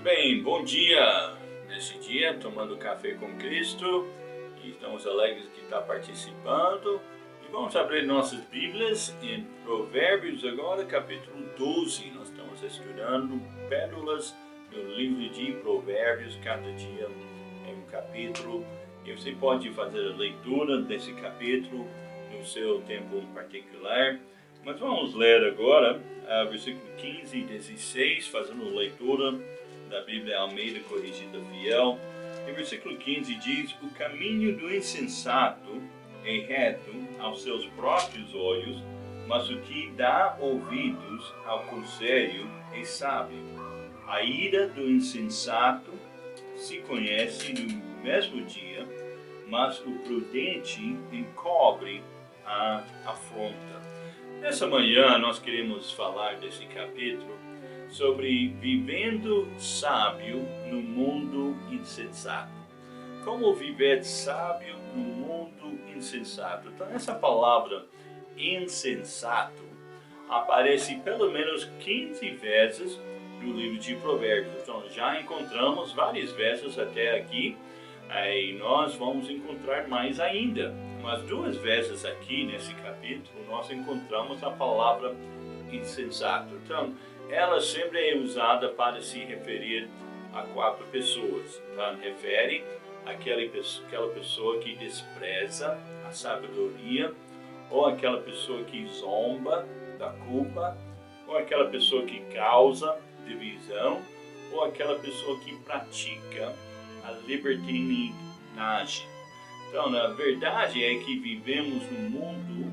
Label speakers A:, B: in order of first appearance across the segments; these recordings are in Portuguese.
A: Bem, bom dia! Nesse dia, tomando café com Cristo, e estamos alegres que está participando. E vamos abrir nossas Bíblias em Provérbios agora, capítulo 12. Nós estamos estudando pérolas no livro de Provérbios, cada dia é um capítulo. E você pode fazer a leitura desse capítulo no seu tempo particular. Mas vamos ler agora versículo 15 e 16, fazendo leitura da Bíblia Almeida Corrigida Fiel. E versículo 15 diz: o caminho do insensato é reto aos seus próprios olhos, mas o que dá ouvidos ao conselho é sábio. A ira do insensato se conhece no mesmo dia, mas o prudente encobre a afronta. Nessa manhã nós queremos falar desse capítulo sobre vivendo sábio no mundo insensato. Como viver sábio no mundo insensato? Então essa palavra insensato aparece pelo menos 15 vezes no livro de Provérbios. Então já encontramos vários versos até aqui, e nós vamos encontrar mais ainda. Mas duas vezes aqui nesse capítulo nós encontramos a palavra insensato. Então, ela sempre é usada para se referir a 4 pessoas. Então, refere àquela pessoa que despreza a sabedoria, ou aquela pessoa que zomba da culpa, ou aquela pessoa que causa divisão, ou aquela pessoa que pratica a libertinagem. Então, na verdade é que vivemos num mundo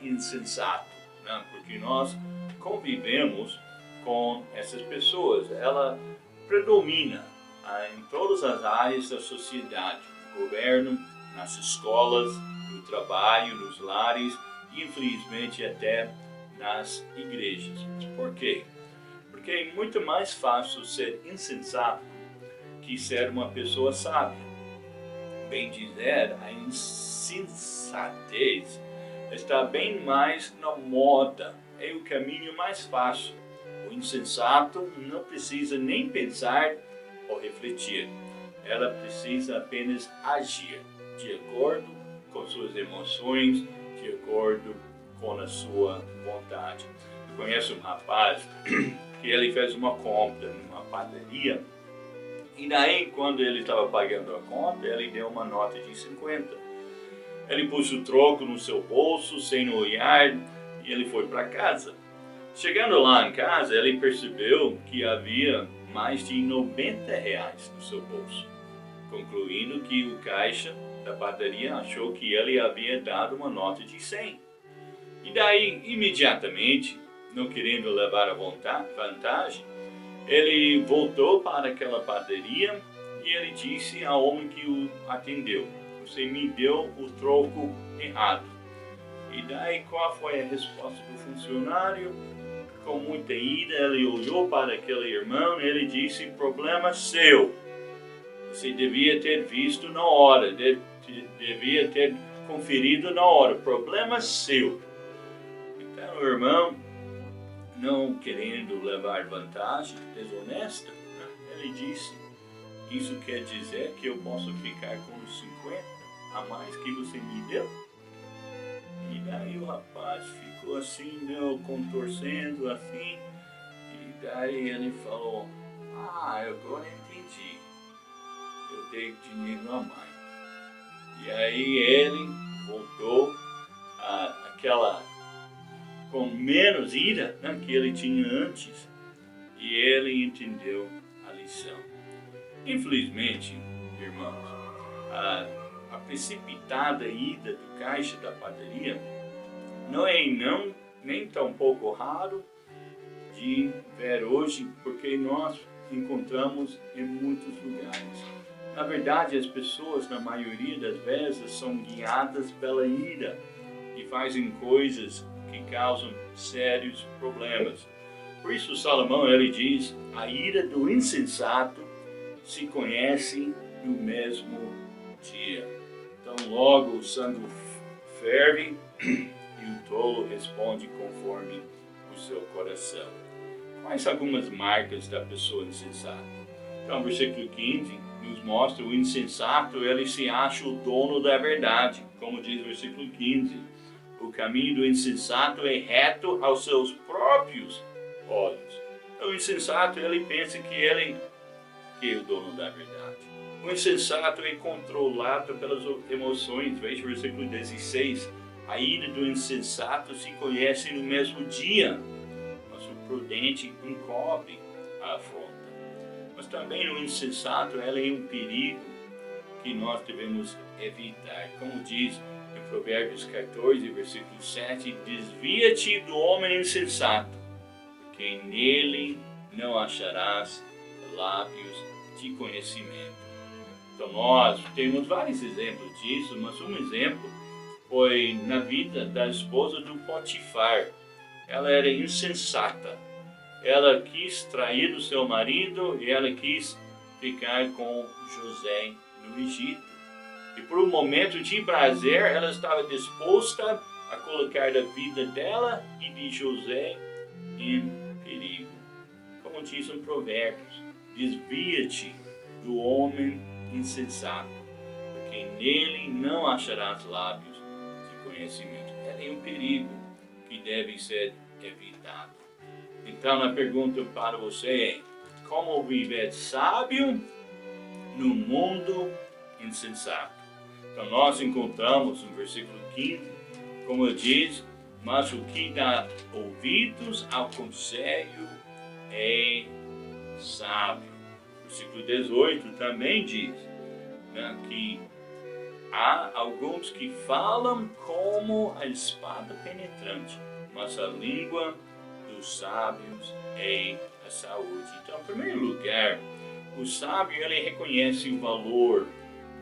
A: insensato, né? Porque nós convivemos com essas pessoas. Ela predomina em todas as áreas da sociedade, no governo, nas escolas, no trabalho, nos lares e, infelizmente, até nas igrejas. Por quê? Porque é muito mais fácil ser insensato que ser uma pessoa sábia. Bem dizer, a insensatez está bem mais na moda, é o caminho mais fácil. O insensato não precisa nem pensar ou refletir, ela precisa apenas agir de acordo com suas emoções, de acordo com a sua vontade. Eu conheço um rapaz que ele fez uma compra numa padaria. E daí, quando ele estava pagando a conta, ele deu uma nota de 50. Ele pôs o troco no seu bolso, sem olhar, e ele foi para casa. Chegando lá em casa, ele percebeu que havia mais de R$ 90 no seu bolso, concluindo que o caixa da padaria achou que ele havia dado uma nota de 100. E daí, imediatamente, não querendo levar a vantagem, ele voltou para aquela padaria e ele disse ao homem que o atendeu: você me deu o troco errado. E daí qual foi a resposta do funcionário? Com muita ira, ele olhou para aquele irmão e ele disse: problema seu. Você devia ter visto na hora, devia ter conferido na hora. Problema seu. Então o irmão, não querendo levar vantagem, desonesta, ele disse: isso quer dizer que eu posso ficar com os 50 a mais que você me deu? E daí o rapaz ficou assim, contorcendo assim, e daí ele falou: agora entendi, eu dei dinheiro a mais. E aí ele voltou àquela com menos ira, que ele tinha antes, e ele entendeu a lição. Infelizmente, irmãos, a precipitada ida do caixa da padaria não é nem tão pouco raro de ver hoje, porque nós encontramos em muitos lugares. Na verdade, as pessoas, na maioria das vezes, são guiadas pela ira e fazem coisas que causam sérios problemas. Por isso Salomão, ele diz: a ira do insensato se conhece no mesmo dia. Então logo o sangue ferve e o tolo responde conforme o seu coração. Quais algumas marcas da pessoa insensata? Então, o versículo 15 nos mostra o insensato, ele se acha o dono da verdade. Como diz o versículo 15, o caminho do insensato é reto aos seus próprios olhos. Então, o insensato, ele pensa que ele é o dono da verdade. O insensato é controlado pelas emoções. Veja o versículo 16. A ira do insensato se conhece no mesmo dia, mas o prudente encobre a afronta. Mas também o insensato, ela é um perigo que nós devemos evitar. Como diz em Provérbios 14, versículo 7, desvia-te do homem insensato, porque nele não acharás lábios de conhecimento. Então nós temos vários exemplos disso, mas um exemplo foi na vida da esposa do Potifar. Ela era insensata. Ela quis trair o seu marido e ela quis ficar com José no Egito. E por um momento de prazer, ela estava disposta a colocar a vida dela e de José em perigo. Como diz em Provérbios, desvia-te do homem insensato, porque nele não acharás lábios de conhecimento. É um perigo que deve ser evitado. Então, a pergunta para você é: como viver sábio no mundo insensato? Então, nós encontramos no versículo 15, como diz, mas o que dá ouvidos ao conselho é sábio. Versículo 18 também diz, né, que há alguns que falam como a espada penetrante, mas a língua dos sábios é a saúde. Então, em primeiro lugar, o sábio ele reconhece o valor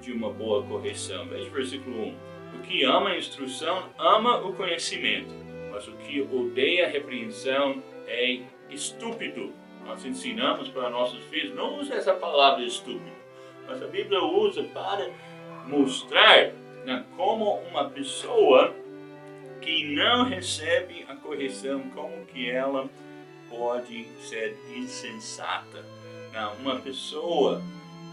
A: de uma boa correção. Veja o versículo 1. O que ama a instrução, ama o conhecimento, mas o que odeia a repreensão é estúpido. Nós ensinamos para nossos filhos, não use essa palavra estúpido, mas a Bíblia usa para mostrar, né, como uma pessoa que não recebe a correção, como que ela pode ser insensata. Não, uma pessoa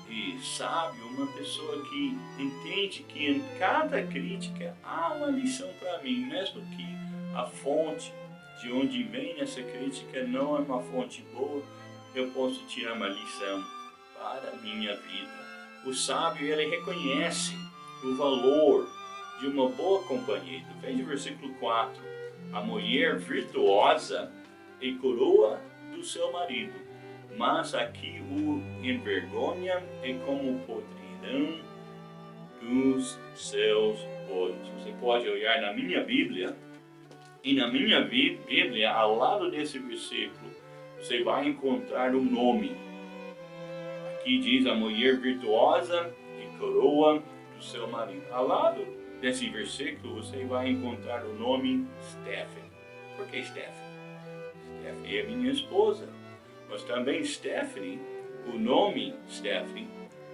A: que sabe, uma pessoa que entende que em cada crítica há uma lição para mim, mesmo que a fonte de onde vem essa crítica não é uma fonte boa, eu posso tirar uma lição para a minha vida. O sábio, ele reconhece o valor de uma boa companhia. Veja o versículo 4. A mulher virtuosa é coroa do seu marido, mas aqui o envergonha é como podridão dos seus olhos. Você pode olhar na minha Bíblia, e na minha Bíblia, ao lado desse versículo, você vai encontrar um nome. Aqui diz a mulher virtuosa e coroa do seu marido. Ao lado desse versículo, você vai encontrar o nome Stephanie. Por que Stephanie? Stephanie é minha esposa. Mas também Stephanie, o nome Stephanie,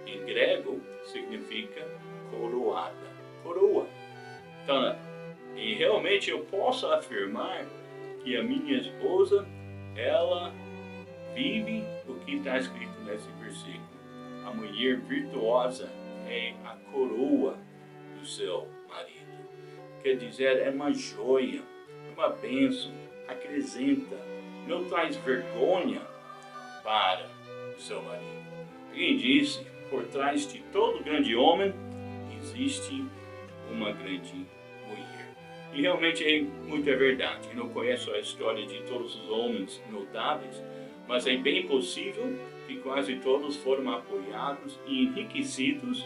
A: em grego, significa coroada. Coroa. Então, e realmente eu posso afirmar que a minha esposa, ela vive o que está escrito nesse versículo. A mulher virtuosa é a coroa do seu marido. Quer dizer, é uma joia, uma bênção, acrescenta, não traz vergonha para o seu marido. Alguém disse, por trás de todo grande homem existe uma grande mulher. E realmente é muita verdade. Eu não conheço a história de todos os homens notáveis, mas é bem possível que quase todos foram apoiados e enriquecidos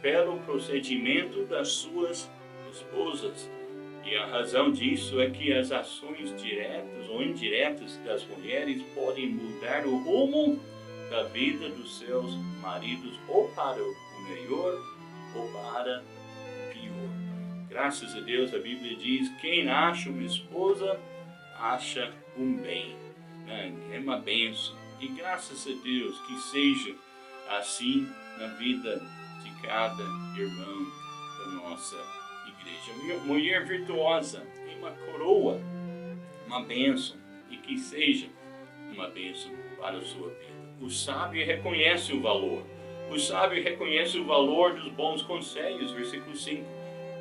A: pelo procedimento das suas esposas. E a razão disso é que as ações diretas ou indiretas das mulheres podem mudar o rumo da vida dos seus maridos, ou para o melhor ou para o pior. Graças a Deus, a Bíblia diz, quem acha uma esposa, acha um bem. É uma bênção. E graças a Deus que seja assim na vida de cada irmão da nossa igreja. Mulher virtuosa é uma coroa, uma bênção, e que seja uma bênção para a sua vida. o sábio reconhece o valor. O sábio reconhece o valor dos bons conselhos. Versículo 5.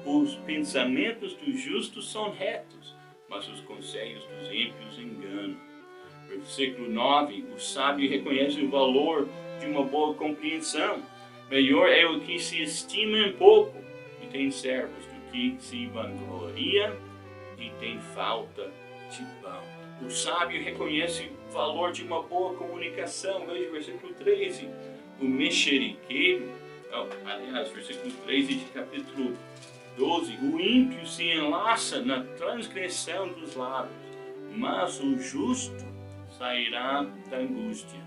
A: Os pensamentos dos justos são retos, mas os conselhos dos ímpios enganam. Versículo 9. O sábio reconhece o valor de uma boa compreensão. Melhor é o que se estima em pouco e tem servos do que se vangloria e tem falta de pão. O sábio reconhece o valor de uma boa comunicação. Veja o versículo 13. O mexeriqueiro, aliás, versículo 13 de capítulo 12. O ímpio se enlaça na transgressão dos lábios, mas o justo sairá da angústia.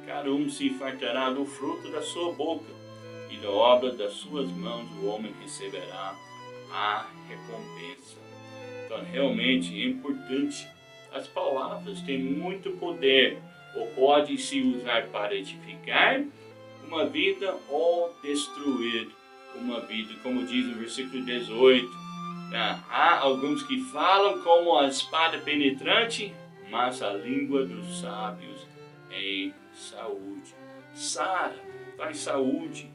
A: Cada um se fartará do fruto da sua boca, e da obra das suas mãos o homem receberá a recompensa. Então, realmente é importante. As palavras têm muito poder, ou pode se usar para edificar uma vida ou destruir uma vida, como diz o versículo 18. Há alguns que falam como a espada penetrante, mas a língua dos sábios é saúde. Sara traz saúde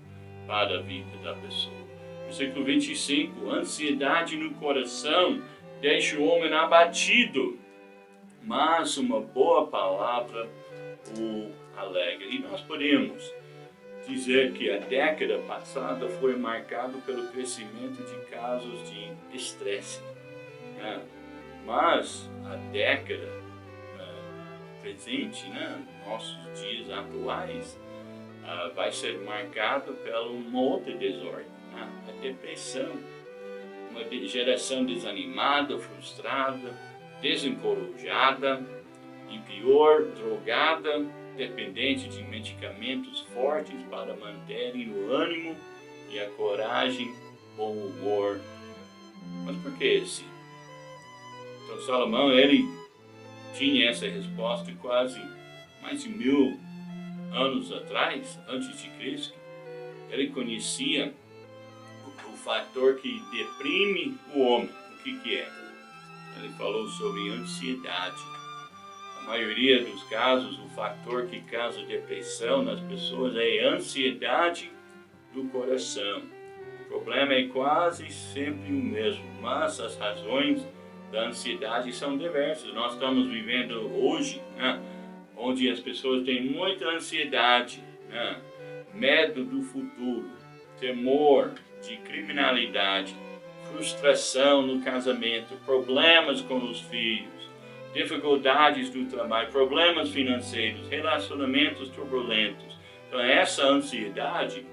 A: para a vida da pessoa. Versículo 25. Ansiedade no coração deixa o homem abatido, mas uma boa palavra o alegra. E nós podemos dizer que a década passada foi marcada pelo crescimento de casos de estresse. Mas a década presente, nossos dias atuais, vai ser marcado por uma outra desordem, a depressão. Uma geração desanimada, frustrada, desencorajada e pior, drogada, dependente de medicamentos fortes para manterem o ânimo e a coragem ou o humor. Mas por que assim? Então Salomão, ele tinha essa resposta quase mais de 1000 anos atrás, antes de Cristo. Ele conhecia o fator que deprime o homem. O que é? Ele falou sobre ansiedade. A maioria dos casos, o fator que causa depressão nas pessoas é a ansiedade do coração. O problema é quase sempre o mesmo, mas as razões da ansiedade são diversas. Nós estamos vivendo hoje, onde as pessoas têm muita ansiedade, medo do futuro, temor de criminalidade, frustração no casamento, problemas com os filhos, dificuldades do trabalho, problemas financeiros, relacionamentos turbulentos. Então essa ansiedade,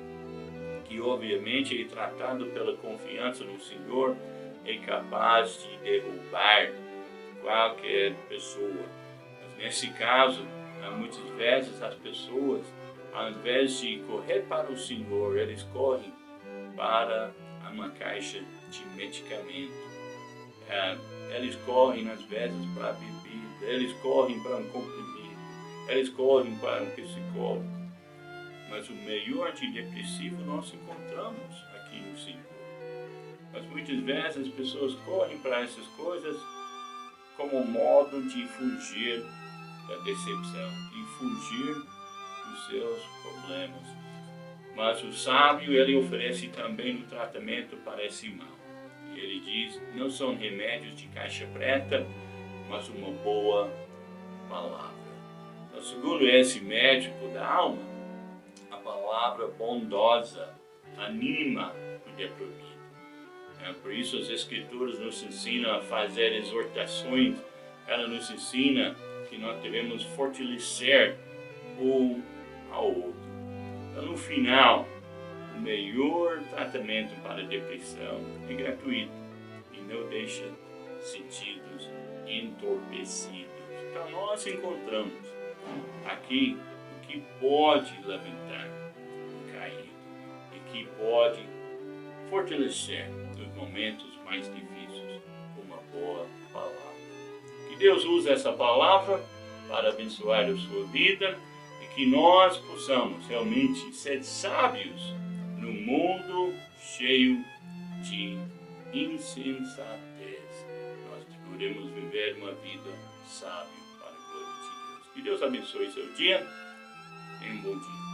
A: que obviamente é tratada pela confiança no Senhor, é capaz de derrubar qualquer pessoa. Mas nesse caso, muitas vezes as pessoas, ao invés de correr para o Senhor, eles correm para uma caixa de medicamento. Eles correm às vezes para a bebida, eles correm para um comprimido, eles correm para um psicólogo. Mas o melhor antidepressivo nós encontramos aqui no Senhor. Mas muitas vezes as pessoas correm para essas coisas como um modo de fugir da decepção, de fugir dos seus problemas. Mas o sábio, ele oferece também um tratamento para esse mal. E ele diz, não são remédios de caixa preta, mas uma boa palavra. Então, segundo esse médico da alma, a palavra bondosa anima o deprimido. Por isso as Escrituras nos ensinam a fazer exortações. Ela nos ensina que nós devemos fortalecer um ao outro. Então, no final, o melhor tratamento para a depressão é gratuito e não deixa sentidos entorpecidos. Então, nós encontramos aqui o que pode levantar o caído e que pode fortalecer nos momentos mais difíceis uma boa palavra. Que Deus use essa palavra para abençoar a sua vida e que nós possamos realmente ser sábios no mundo cheio de insensatez. Nós podemos viver uma vida sábia para a glória de Deus. Que Deus abençoe seu dia Tenha um bom dia.